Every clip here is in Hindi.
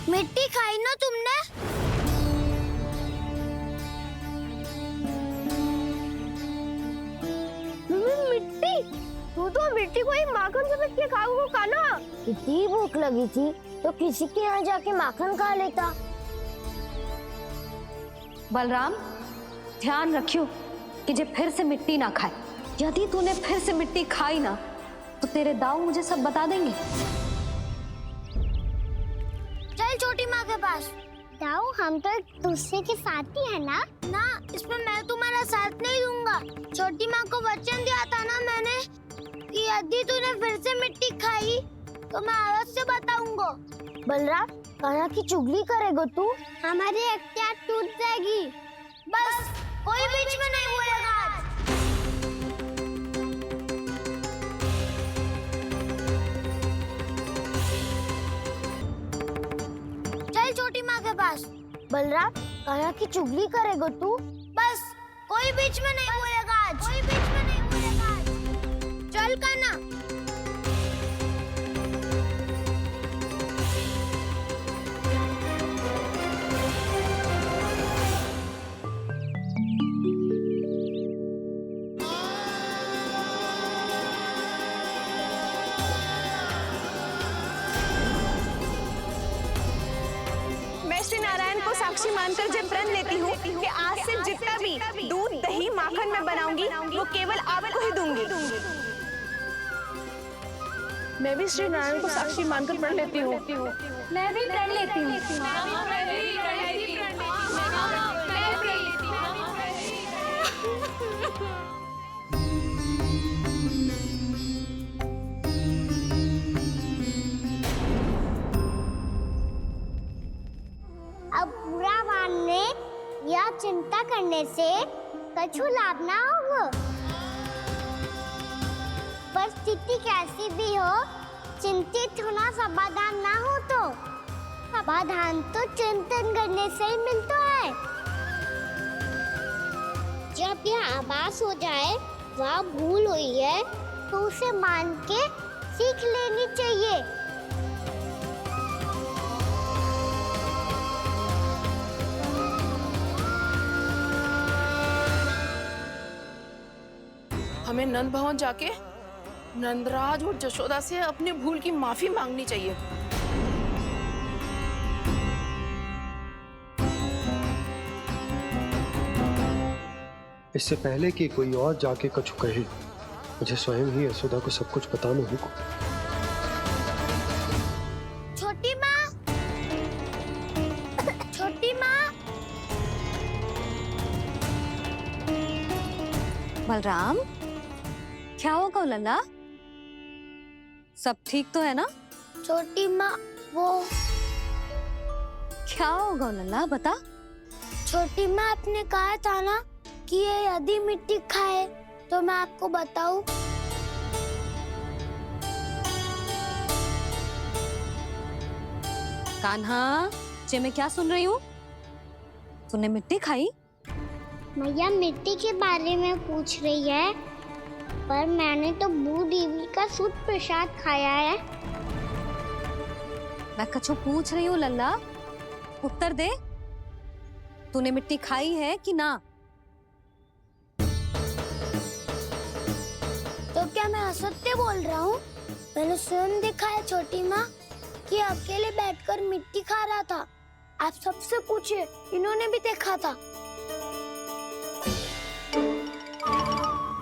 मिट्टी खाई ना तुमने? मिट्टी? तू तो मिट्टी को ही माखन से के खा ना। इतनी भूख लगी थी तो किसी के यहाँ जाके माखन खा लेता। बलराम, ध्यान रखियो कि जे फिर से मिट्टी ना खाए। यदि तूने फिर से मिट्टी खाई ना तो तेरे दाऊ मुझे सब बता देंगे। चल छोटी माँ के पास। दाऊ, हम तो एक दूसरे के साथी है ना? ना, इसमें मैं तुम्हारा साथ नहीं दूंगा। छोटी माँ को वचन दिया था ना मैंने कि यदि तूने फिर से मिट्टी खाई तो मैं अलग से बताऊंगा। बलराम, कान्हा की चुगली करेगा तू? हमारी अख्तियार टूट जाएगी। बस कोई बीच में नहीं बोलेगा आज। चल छोटी माँ के पास। बलराम, कान्हा की चुगली करेगा तू? बस कोई बीच में नहीं बोलेगा आज। कोई बीच में नहीं बोलेगा आज। चल कान्हा। मैं श्री नारायण को साक्षी मानकर जब प्रण लेती हूँ कि आज से जितना भी दूध दही माखन मैं बनाऊंगी वो केवल आपको ही दूंगी। मैं भी श्री नारायण को साक्षी मानकर प्रण लेती हूँ। मैं भी प्रण लेती हूँ। अब बुरा मानने या चिंता करने से कछु लाभ ना होगा। परिस्थिति कैसी भी हो, चिंतित होना समाधान ना हो तो समाधान तो चिंतन करने से ही मिलता है। जब यह आभास हो जाए वह भूल हुई है तो उसे मान के सीख लेनी चाहिए। हमें नंद भवन जाके नंदराज और जशोदा से अपनी भूल की माफी मांगनी चाहिए। इससे पहले कि कोई और जाके कछु कहे, मुझे स्वयं ही यशोदा को सब कुछ बताना होगा। छोटी माँ, छोटी माँ। बलराम, क्या होगा लल्ला? सब ठीक तो है ना? छोटी माँ, वो क्या होगा लल्ला, बता। छोटी माँ, आपने कहा था ना कि ये यदि मिट्टी खाए तो मैं आपको बताऊं। कान्हा, जे मैं क्या सुन रही हूँ? तूने मिट्टी खाई? मैया मिट्टी के बारे में पूछ रही है, पर मैंने तो भू देवी का शुद्ध प्रसाद खाया है। मैं कछु पूछ रही हूँ लल्ला, उत्तर दे। तूने मिट्टी खाई है कि ना? तो क्या मैं असत्य बोल रहा हूँ? मैंने स्वयं देखा है छोटी माँ कि अकेले बैठकर मिट्टी खा रहा था। आप सबसे पूछिए, इन्होंने भी देखा था।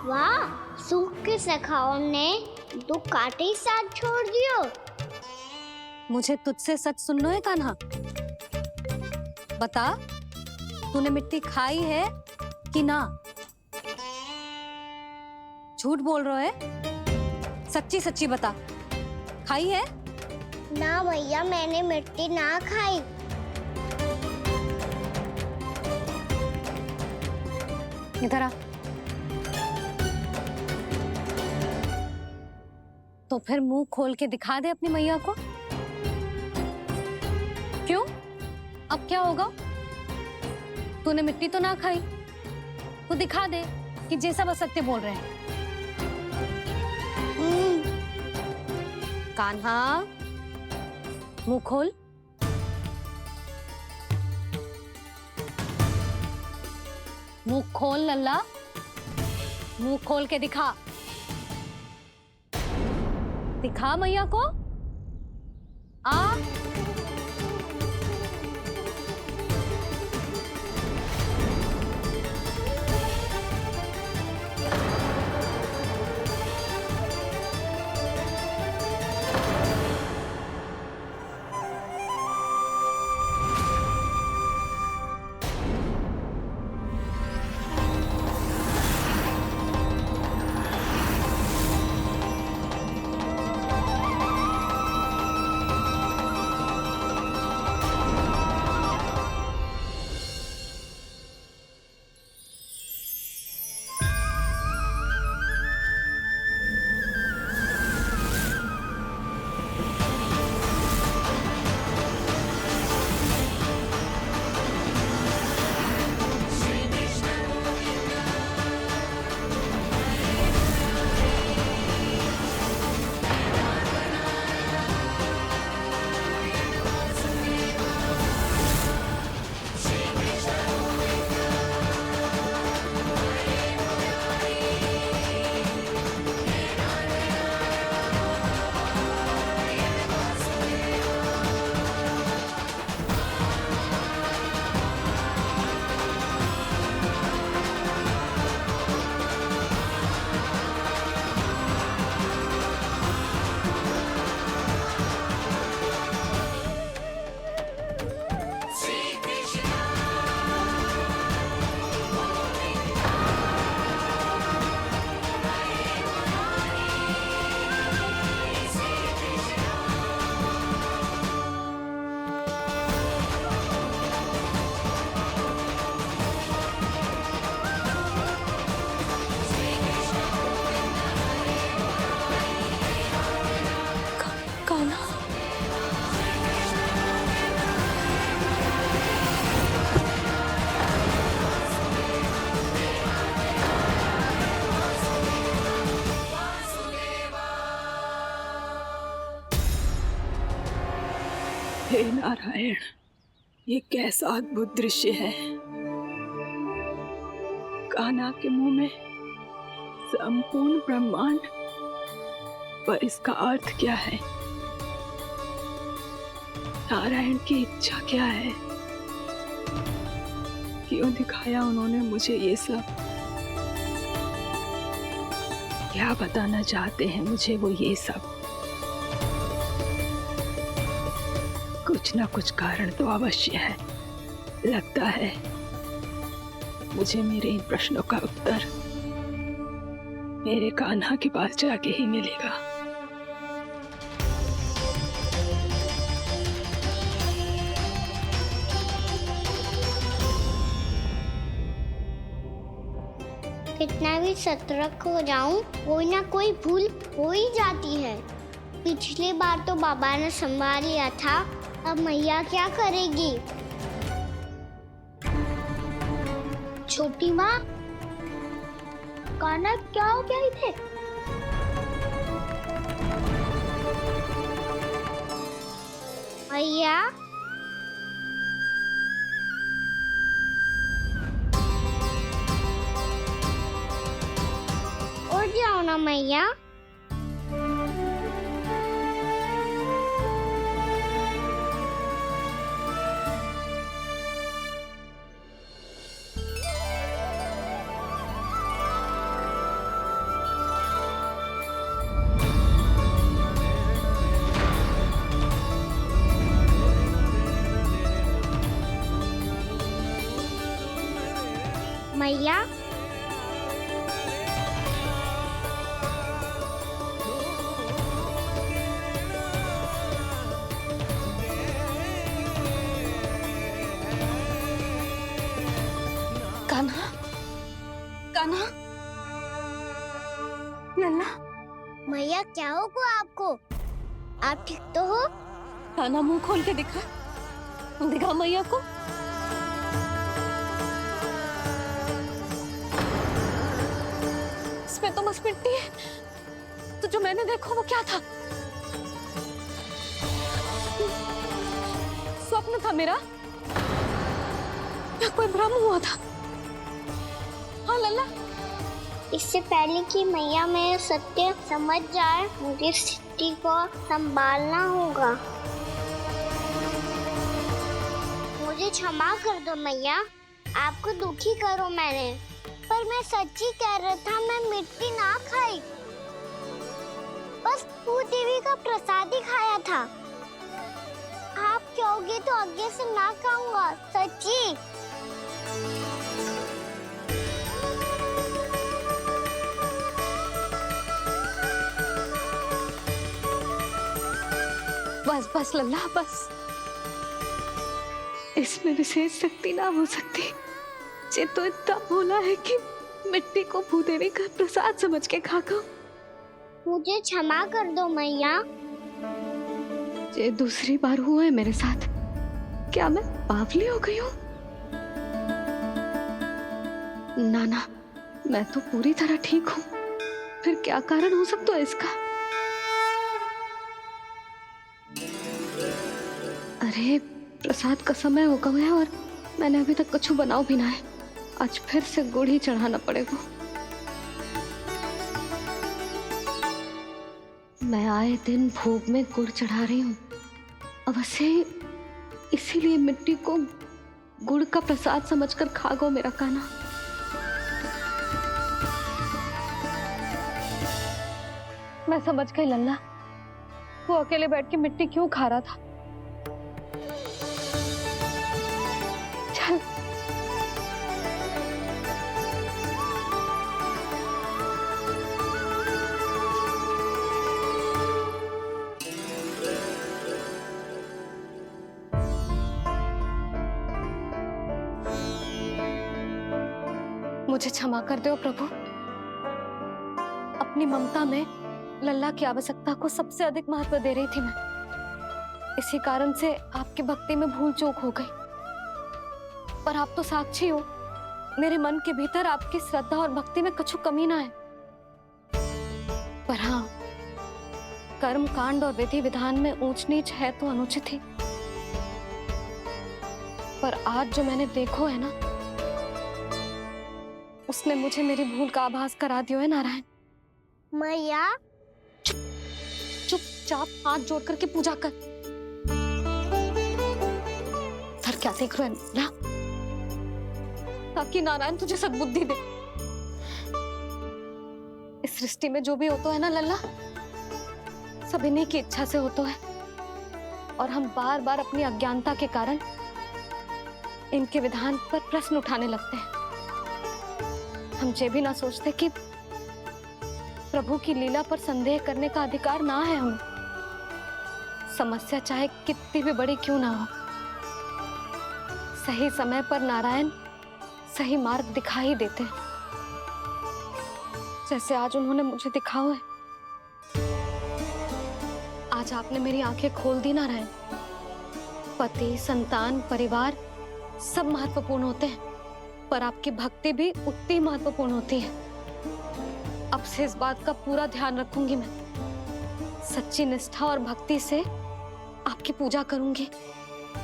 वाह, सूख के सखाओं ने दो कांटे ही साथ छोड़ दियो। मुझे तुझसे सच सुनना है कान्हा। बता, तूने मिट्टी खाई है कि ना? झूठ बोल रहा है, सच्ची सच्ची बता, खाई है? ना भैया, मैंने मिट्टी ना खाई। इधर आ। तो फिर मुंह खोल के दिखा दे अपनी मैया को। क्यों? अब क्या होगा? तूने मिट्टी तो ना खाई, तो दिखा दे कि जैसा बस सत्य बोल रहे हैं। कान्हा, मुंह खोल। मुंह खोल लल्ला, मुंह खोल के दिखा, दिखा मैया को। आ कान्हा, हे नारायण, ये कैसा अद्भुत दृश्य है। कान्हा के मुंह में संपूर्ण ब्रह्मांड, पर इसका अर्थ क्या है? नारायण की इच्छा क्या है? क्यों दिखाया उन्होंने मुझे ये सब? क्या बताना चाहते हैं मुझे वो ये सब? कुछ ना कुछ कारण तो अवश्य है। लगता है मुझे मेरे इन प्रश्नों का उत्तर मेरे कान्हा के पास जाके ही मिलेगा। कितना भी सतर्क हो जाऊं, कोई ना कोई भूल हो ही जाती है। पिछली बार तो बाबा ने संभाल लिया था, अब मैया क्या करेगी? छोटी माँ, कान्हा क्या हो गया इधर? मैया, उठ जाओ ना मैया। मैया, कान्हा, कान्हा, लल्ला, मैया क्या होगा आपको? आप ठीक तो हो? कान्हा मुंह खोल के दिखा, दिखा मैया को। इसमें तो बस मिट्टी है, तो जो मैंने देखा वो क्या था? स्वप्न था मेरा या कोई भ्रम हुआ था? हाँ लल्ला। इससे पहले कि मैया मेरा सत्य समझ जाए, मुझे सिटी को संभालना होगा। मुझे क्षमा कर दो मैया, आपको दुखी करो मैंने, पर मैं सच्ची कह रहा था, मैं मिट्टी ना खाई, बस भूत देवी का प्रसाद ही खाया था। आप कहोगे तो आगे से ना खाऊंगा, सच्ची। बस बस लल्ला बस, इसमें विशेष शक्ति ना हो सकती। ये तो इतना भोला है कि मिट्टी को भूदेवी का प्रसाद समझ के खा गो। मुझे क्षमा कर दो मैया। ये दूसरी बार हुआ है मेरे साथ। क्या मैं बावली हो गई हूँ? ना ना, मैं तो पूरी तरह ठीक हूँ। फिर क्या कारण हो सकता है इसका? अरे प्रसाद का समय हो गया है और मैंने अभी तक कछु बनाओ भी ना है। आज फिर से गुड़ ही चढ़ाना पड़ेगा। मैं आए दिन भोग में गुड़ चढ़ा रही हूँ, अवश्य इसीलिए मिट्टी को गुड़ का प्रसाद समझकर खा गो मेरा कान्हा। मैं समझ गई लल्ला, वो अकेले बैठ के मिट्टी क्यों खा रहा था। चल मुझे क्षमा कर दो प्रभु। अपनी ममता में लल्ला की आवश्यकता को सबसे अधिक महत्व दे रही थी मैं। इसी कारण से आपकी भक्ति में भूल चूक हो गई। पर आप तो साक्षी हो, मेरे मन के भीतर आपकी श्रद्धा और भक्ति में कछु कमी ना है। पर हाँ, कर्म कांड और विधि विधान में ऊंच नीच है तो अनुचित ही। पर आज जो मैंने देखो है ना, उसने मुझे मेरी भूल का आभास करा दिया है नारायण। मैया चुपचाप हाथ जोड़ करके पूजा कर। सर क्या देख रहे हैं ना? ताकि नारायण तुझे सद्बुद्धि दे। इस सृष्टि में जो भी होता है ना लल्ला, सब इन्हीं की इच्छा से होता है। और हम बार बार अपनी अज्ञानता के कारण इनके विधान पर प्रश्न उठाने लगते हैं। हम ये भी ना सोचते कि प्रभु की लीला पर संदेह करने का अधिकार ना है हमें। समस्या चाहे कितनी भी बड़ी क्यों ना हो, सही समय पर नारायण सही मार्ग दिखा ही देते हैं, जैसे आज उन्होंने मुझे दिखाओ है। आज आपने मेरी आंखें खोल दी नारायण। पति, संतान, परिवार सब महत्वपूर्ण होते हैं, पर आपकी भक्ति भी उतनी महत्वपूर्ण होती है। अब से इस बात का पूरा ध्यान रखूंगी मैं। सच्ची निष्ठा और भक्ति से आपकी पूजा करूंगी,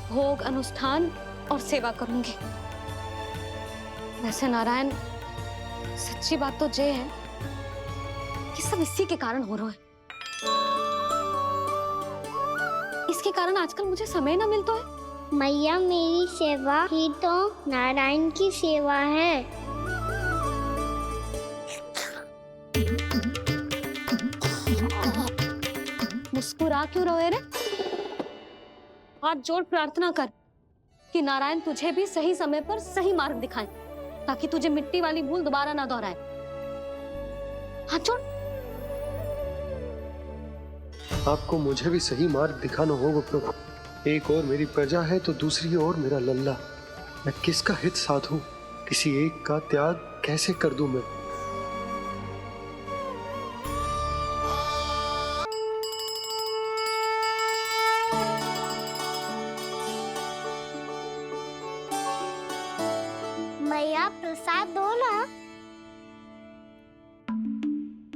भोग, अनुष्ठान और सेवा करूंगी। वैसे नारायण, सच्ची बात तो ये है कि सब इसी के कारण हो रहा है। इसके कारण आजकल मुझे समय ना मिलता है। मैया, मेरी सेवा ही तो नारायण की सेवा है। मुस्कुरा क्यों रहे रे? हाथ जोड़ प्रार्थना कर कि नारायण तुझे भी सही समय पर सही मार्ग दिखाएं, ताकि तुझे मिट्टी वाली भूल दोबारा ना दोहराए। हाथ जोड़। आपको मुझे भी सही मार्ग दिखाना होगा प्रभु। एक और मेरी प्रजा है तो दूसरी ओर मेरा लल्ला। मैं किसका हित साधूं? किसी एक का त्याग कैसे कर दूं मैं? मैया, प्रसाद दो ना।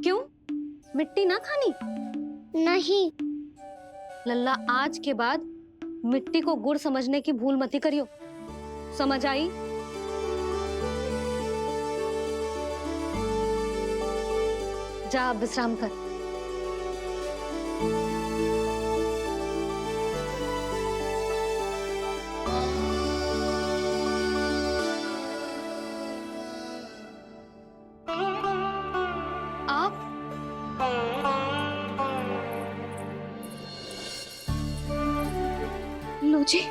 क्यों? मिट्टी ना खानी? नहीं। लल्ला, आज के बाद मिट्टी को गुड़ समझने की भूल मत करियो। समझ आई? जा अब विश्राम कर। आप लो जी,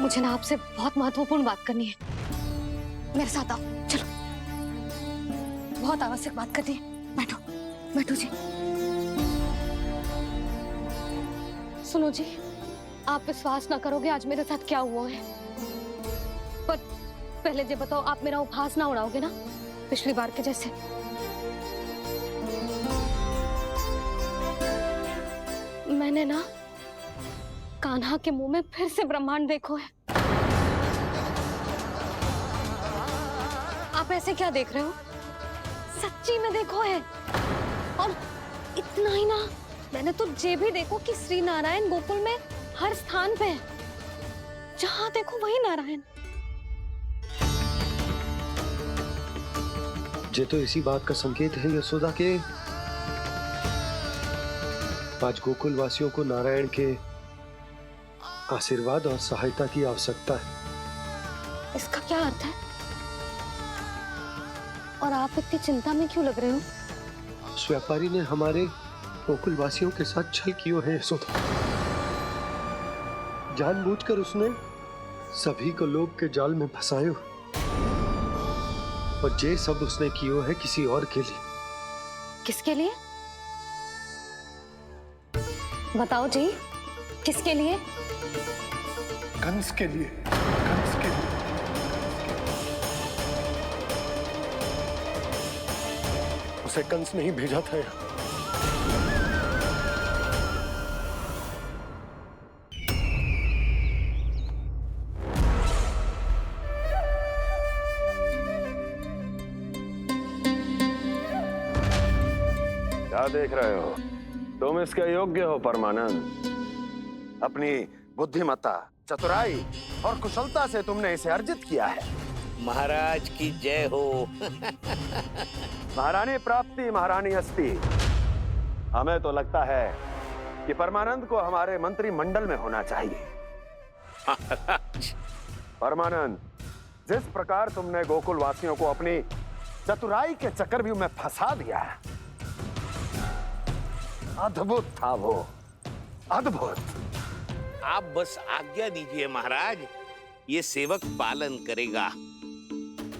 मुझे ना आपसे बहुत महत्वपूर्ण बात करनी है। मेरे साथ आओ, चलो। बहुत आवश्यक बात करनी है। बैठो, बैठो जी। सुनो जी, आप विश्वास ना करोगे आज मेरे साथ क्या हुआ है। पर पहले ये बताओ, आप मेरा उपहास ना उड़ाओगे ना पिछली बार के जैसे? मैंने ना कान्हा के मुंह में फिर से ब्रह्मांड देखो है। आप ऐसे क्या देख रहे हो? सच्ची में देखो है। और इतना ही ना, मैंने तो ये भी देखो कि श्री नारायण गोकुल में हर स्थान पे है। जहां देखो वही नारायण। ये तो इसी बात का संकेत है यशोदा के आज गोकुल वासियों को नारायण के आशीर्वाद और सहायता की आवश्यकता है। इसका क्या अर्थ है? और आप इतनी चिंता में क्यों लग रहे हो? उस व्यापारी ने हमारे गोकुल वासियों के साथ छल किया है यशोदा। जानबूझकर उसने सभी को लोग के जाल में फंसायो। और ये सब उसने किया है किसी और के लिए। किसके लिए? बताओ जी, किसके लिए? कंस के लिए। कंस के लिए। उसे कंस ने ही भेजा था यहाँ। क्या देख रहे हो? तुम इसके योग्य हो परमानंद। अपनी बुद्धिमत्ता, चतुराई और कुशलता से तुमने इसे अर्जित किया है। महाराज की जय हो। महारानी प्राप्ति महारानी अस्ति। हमें तो लगता है कि परमानंद को हमारे मंत्रिमंडल में होना चाहिए। परमानंद, जिस प्रकार तुमने गोकुल वासियों को अपनी चतुराई के चक्रव्यूह में फंसा दिया है, अद्भुत था वो, अद्भुत। आप बस आज्ञा दीजिए महाराज, ये सेवक पालन करेगा।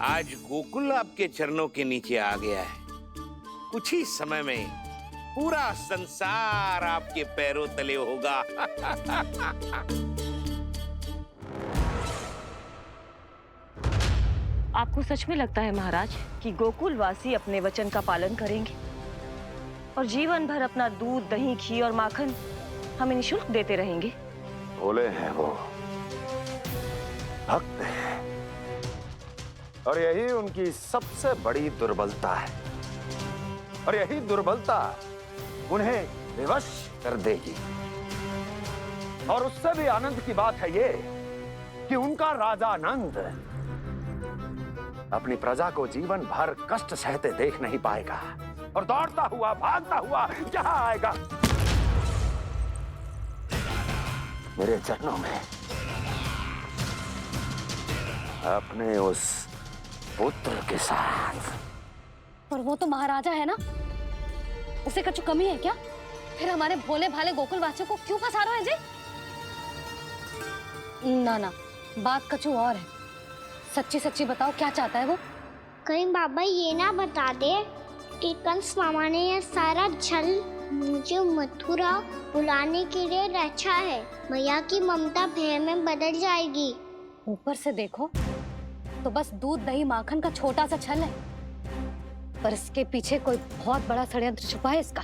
आज गोकुल आपके चरणों के नीचे आ गया है। कुछ ही समय में पूरा संसार आपके पैरों तले होगा। आपको सच में लगता है महाराज कि गोकुल वासी अपने वचन का पालन करेंगे और जीवन भर अपना दूध, दही, घी और माखन हमें निःशुल्क देते रहेंगे? भोले हैं वो, भक्त हैं, और यही उनकी सबसे बड़ी दुर्बलता है। और यही दुर्बलता उन्हें विवश कर देगी। और उससे भी आनंद की बात है ये कि उनका राजा नंद अपनी प्रजा को जीवन भर कष्ट सहते देख नहीं पाएगा और दौड़ता हुआ, भागता हुआ यहां आएगा मेरे चरणों में अपने उस पुत्र के साथ। पर वो तो महाराजा है ना, उसे कुछ कमी है क्या? फिर हमारे भोले भाले गोकुल वासियों को क्यों फंसा रहे हैं जी? ना ना, बात कछु और है। सच्ची सच्ची बताओ, क्या चाहता है वो? कहीं बाबा ये ना बता दे कि कंस मामा ने यह सारा छल मुझे मथुरा बुलाने के लिए रचा है। मैया की ममता भय में बदल जाएगी। ऊपर से देखो तो बस दूध, दही, माखन का छोटा सा छल है, पर इसके पीछे कोई बहुत बड़ा षड्यंत्र छुपा है इसका।